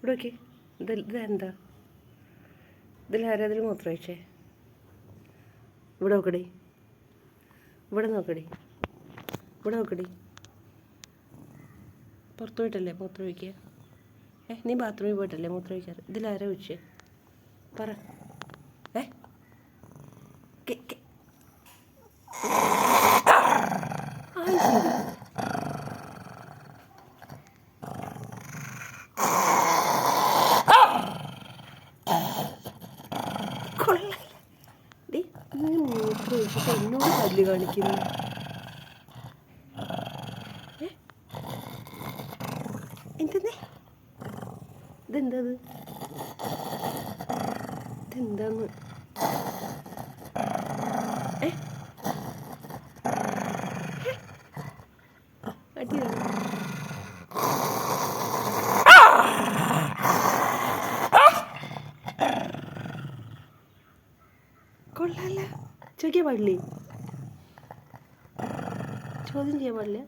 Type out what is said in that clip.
ഇവിടെ നോക്കി. ഇതെന്താ? ഇതിലാരാ ഇതിൽ മൂത്രം ഒഴിച്ചേ? ഇവിടെ നോക്കടി, ഇവിടെ നോക്കടി, ഇവിടെ നോക്കടി. പുറത്ത് പോയിട്ടല്ലേ മൂത്രം ഒഴിക്കുക? നീ ബാത്റൂമിൽ പോയിട്ടല്ലേ മൂത്രം ഒഴിക്കാറ്? ഇതിലാരാ ഒഴിച്ചേ? പറ. മൂത്രം ഒഴിച്ചിട്ട് എന്നോട് തല്ല് കാണിക്കുന്നു. എന്തെന്നേ? ഇതെന്തത്? ഇതെന്താന്ന്? അടിയാണ്. കൊള്ളാല്ല. ചോദിക്കാൻ പാടില്ലേ? ചോദ്യം ചെയ്യാൻ പാടില്ല.